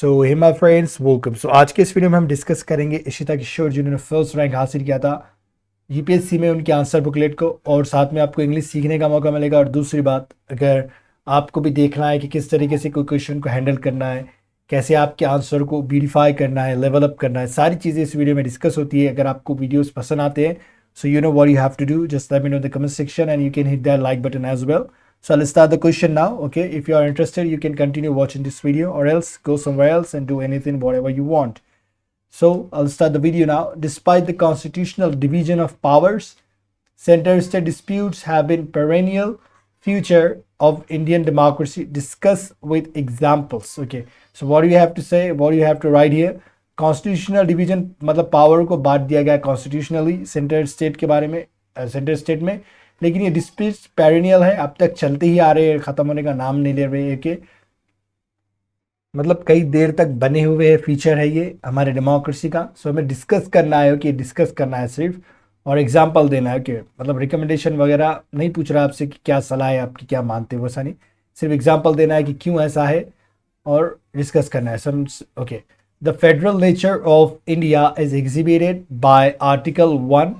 So hey my friends welcome. So आज के इस वीडियो में हम डिस्कस करेंगे इशिता किशोर जिन्होंने फर्स्ट रैंक हासिल किया था यूपीएससी में उनके आंसर बुकलेट को, और साथ में आपको इंग्लिश सीखने का मौका मिलेगा। और दूसरी बात, अगर आपको भी देखना है कि किस तरीके से कोई क्वेश्चन को हैंडल करना है, कैसे आपके आंसर को ब्यूटिफाई करना है, लेवल अप करना है, सारी चीज़ें इस वीडियो में डिस्कस होती है। अगर आपको वीडियोस पसंद आते हैं, so you know what you have to do, just let me know the comment section and you can hit that like button as well. So let's start the question now. Okay, if you are interested, you can continue watching this video, or else go somewhere else and do anything whatever you want. So I'll start the video now. Despite the constitutional division of powers, center-state disputes have been perennial feature of Indian democracy. Discuss with examples. Okay, so what do you have to say? What do you have to write here? Constitutional division मतलब power को बांट दिया गया constitutionally centre state के बारे में, centre state में। लेकिन ये डिस्प्यूट्स पेरिनियल है, अब तक चलते ही आ रहे हैं, ख़त्म होने का नाम नहीं ले रहे हैं। कि मतलब कई देर तक बने हुए है फीचर है ये हमारे डेमोक्रेसी का। सो हमें डिस्कस करना है कि डिस्कस करना है सिर्फ, और एग्जांपल देना है कि मतलब रिकमेंडेशन वगैरह नहीं पूछ रहा आपसे कि क्या सलाह है आपकी, क्या मानते हो, वैसा नहीं, सिर्फ एग्जांपल देना है कि क्यों ऐसा है और डिस्कस करना है some. Okay, the federal nature of India is exhibited by article 1.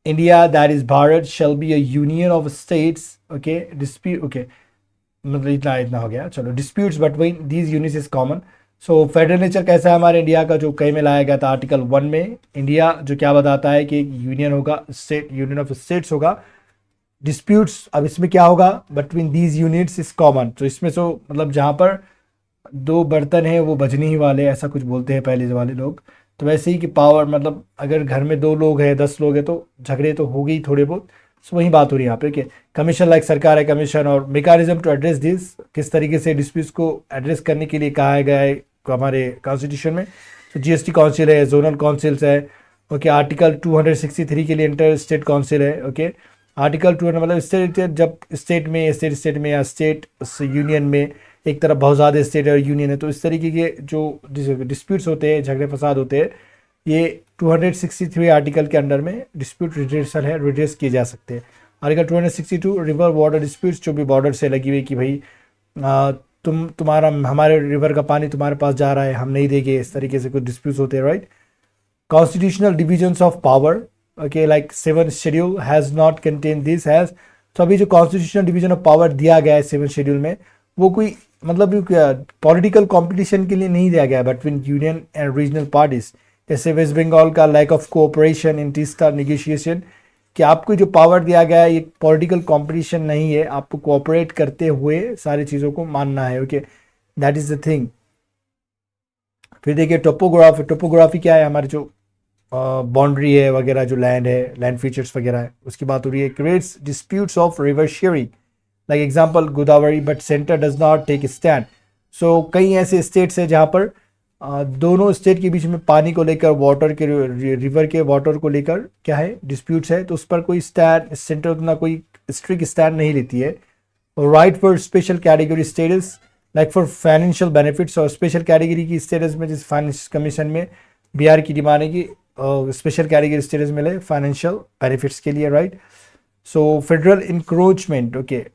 India, that is Bharat, shall be a union of states. Okay, dispute. Okay, मतलब इतना हो गया। चलो, disputes between these units is common. So federal nature कैसा है हमारे India का, जो कई में लाया गया था आर्टिकल 1 में। इंडिया जो क्या बताता है कि यूनियन होगा, स्टेट, यूनियन ऑफ स्टेट्स होगा। डिस्प्यूट्स, अब इसमें क्या होगा, between these units is common. तो इसमें तो मतलब जहाँ पर दो बर्तन हैं वो बजने ही वाले, ऐसा कुछ बोलते हैं पहले वाले लोग। तो वैसे ही कि पावर मतलब अगर घर में 2 लोग हैं, 10 लोग हैं, तो झगड़े तो हो गई थोड़े बहुत। सो वही बात हो रही है यहाँ पे कि कमीशन लाइक सरकार है कमीशन, और मेकानिज्म टू एड्रेस दिस, किस तरीके से डिस्प्यूट्स को एड्रेस करने के लिए कहा गया है हमारे कॉन्स्टिट्यूशन में। तो जीएसटी काउंसिल है, जोनल काउंसिल्स है। ओके, आर्टिकल 263 के लिए इंटर स्टेट काउंसिल है। ओके, आर्टिकल 200 मतलब स्टेट, जब स्टेट में या स्टेट यूनियन में एक तरफ बहुत ज़्यादा स्टेट और यूनियन है, तो इस तरीके के जो डिस्प्यूट्स होते हैं, झगड़े फसाद होते हैं, ये 263 आर्टिकल के अंडर में डिस्प्यूट रिड्रेसल है, रिड्रेस किए जा सकते हैं। आर्टिकल 262 रिवर वाटर डिस्प्यूट्स, जो भी बॉर्डर से लगी हुई कि भाई तुम्हारा हमारे रिवर का पानी तुम्हारे पास जा रहा है, हम नहीं देंगे, इस तरीके से कुछ डिस्प्यूट्स होते हैं, right. Constitutional divisions of power, okay, like 7 schedule has not contain this has. तो अभी जो कॉन्स्टिट्यूशनल डिवीजन ऑफ पावर दिया गया है 7 शेड्यूल में, वो कोई मतलब पॉलिटिकल कंपटीशन के लिए नहीं दिया गया between union and regional parties. जैसे वेस्ट बंगाल का lack of cooperation in Teesta negotiation, कि आपको जो पावर दिया गया है ये पॉलिटिकल कंपटीशन नहीं है, आपको कोऑपरेट करते हुए सारी चीज़ों को मानना है। Okay, that is the thing. फिर देखिए टोपोग्राफी, टोपोग्राफी क्या है, हमारे जो बाउंड्री है वगैरह, जो लैंड है, लैंड फीचर्स वगैरह है, उसकी बात हो रही है। Creates disputes of river sharing, like example Godavari, but centre does not take stand. So कई ऐसे स्टेट्स हैं जहाँ पर दोनों स्टेट के बीच में पानी को लेकर, वाटर के, रिवर के वाटर को लेकर क्या है, डिस्प्यूट्स है, तो उस पर कोई स्टैंड, सेंटर उतना कोई स्ट्रिक्ट स्टैंड नहीं लेती है। और right for special category status, like for financial benefits, और स्पेशल कैटेगरी की स्टेटस में, जिस फाइनेंस कमीशन में बिहार की डिमांड है कि स्पेशल कैटेगरी स्टेटस मिले फाइनेंशियल बेनिफिट्स के लिए, right. So federal encroachment, okay,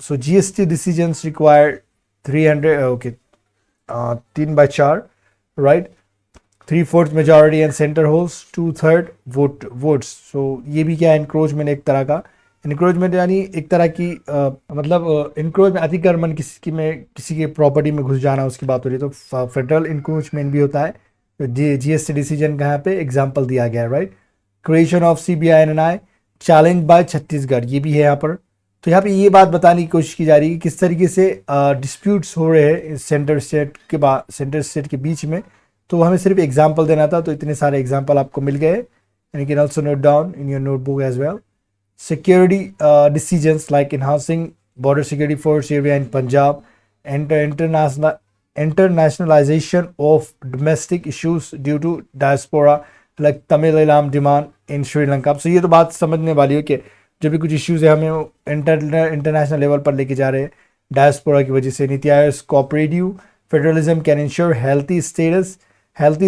so GST decisions require 300 okay 3/4, right, 3/4 majority and center holds 2/3 votes. So ये भी क्या है, encroachment एक तरह का। encroachment यानी एक तरह की मतलब encroachment अतिक्रमण, किसी के प्रॉपर्टी में घुस जाना, उसकी बात हो रही है। तो फेडरल encroachment भी होता है। तो GST डिसीजन का यहाँ पे एग्जाम्पल दिया गया है, right. Creation of CBI challenge by Chhattisgarh, ये भी है यहाँ पर। तो यहाँ पे ये बात बताने की कोशिश की जा रही है कि किस तरीके से डिस्प्यूट्स हो रहे हैं सेंटर स्टेट के बीच में। तो हमें सिर्फ एग्जांपल देना था, तो इतने सारे एग्जांपल आपको मिल गए, and you can also note down in your notebook as well. Security decisions like enhancing border security force area in Punjab, internationalisation of domestic issues due to diaspora, like Tamil Eelam demand in Sri Lanka. So ये तो बात समझने वाली है कि जो भी कुछ इश्यूज़ है हमें इंटरनेशनल लेवल पर लेके जा रहे हैं डायस्पोरा की वजह से। NITI Aayog cooperative federalism can ensure healthy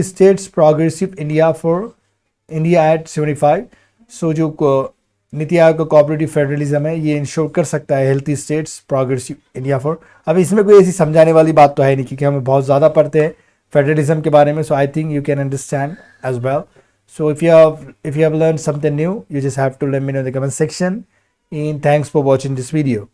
states progressive India for India at 75। सो जो नीति आयोग का कोऑपरेटिव फेडरलिज्म है, ये इंश्योर कर सकता है healthy states progressive India for. अब इसमें कोई ऐसी समझाने वाली बात तो है नहीं, क्योंकि हमें बहुत ज़्यादा पढ़ते हैं, फेडरलिज्म के बारे में. So I think you can understand as well. So if you have learned something new, you just have to let me know in the comment section. And thanks for watching this video.